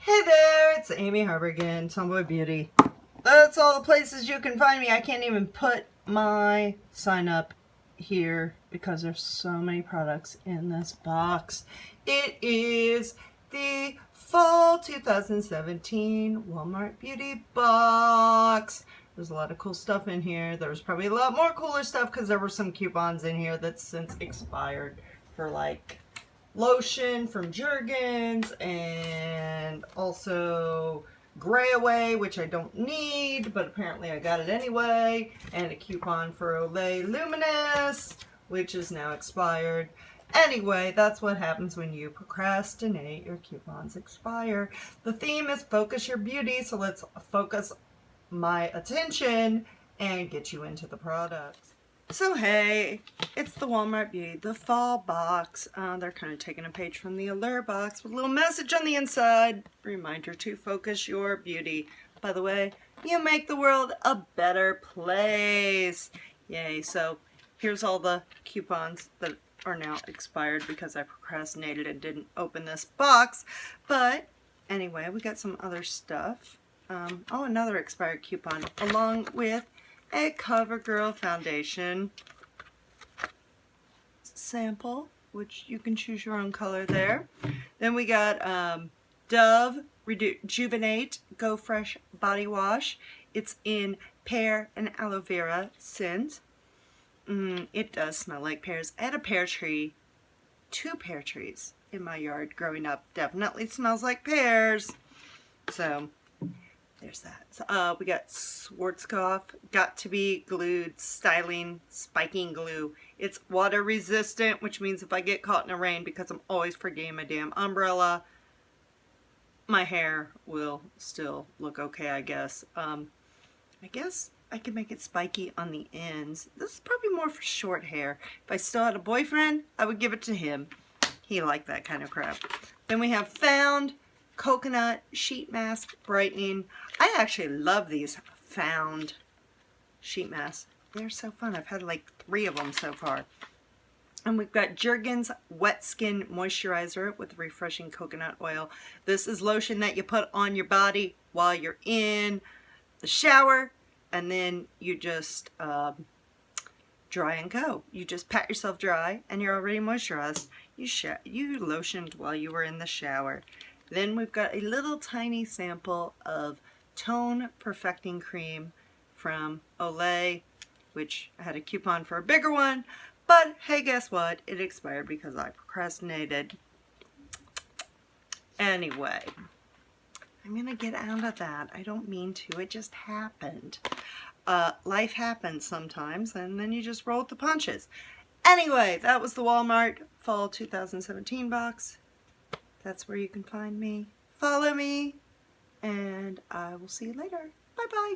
Hey there, it's Amy Harber again, Tomboy Beauty. That's all the places you can find me. I can't even put my sign up here because there's so many products in this box. It is the Fall 2017 Walmart Beauty box. There's a lot of cool stuff in here. There's probably a lot more cooler stuff because there were some coupons in here that's since expired for like lotion from Jergens and also Gray Away, which I don't need, but apparently I got it anyway, and a coupon for Olay Luminous, which is now expired. Anyway, that's what happens when you procrastinate. Your coupons expire. The theme is focus your beauty, so let's focus my attention and get you into the products. So hey, it's the Walmart Beauty, the fall box. They're kind of taking a page from the Allure box with a little message on the inside. Reminder to focus your beauty. By the way, you make the world a better place. Yay, so here's all the coupons that are now expired because I procrastinated and didn't open this box. But anyway, we got some other stuff. Oh, another expired coupon along with a Covergirl foundation sample, which you can choose your own color there. Then we got Dove Rejuvenate Go Fresh Body Wash. It's in pear and aloe vera scent. It does smell like pears. I had a pear tree, 2 pear trees in my yard growing up. Definitely smells like pears. So there's that. So, we got Schwarzkopf Got to Be Glued Styling Spiking Glue. It's water resistant, which means if I get caught in the rain, because I'm always forgetting my damn umbrella, my hair will still look okay, I guess. I guess I could make it spiky on the ends. This is probably more for short hair. If I still had a boyfriend, I would give it to him. He liked that kind of crap. Then we have Found Coconut Sheet Mask Brightening. I actually love these Found sheet masks. They're so fun. I've had like 3 of them so far. And we've got Jergens Wet Skin Moisturizer with refreshing coconut oil. This is lotion that you put on your body while you're in the shower, and then you just dry and go. You just pat yourself dry and you're already moisturized. You lotioned while you were in the shower. Then we've got a little tiny sample of Tone Perfecting Cream from Olay, which I had a coupon for a bigger one, but hey, guess what? It expired because I procrastinated. Anyway, I'm gonna get out of that. I don't mean to, it just happened. Life happens sometimes, and then you just roll with the punches. Anyway, that was the Walmart Fall 2017 box. That's where you can find me. Follow me, and I will see you later. Bye-bye.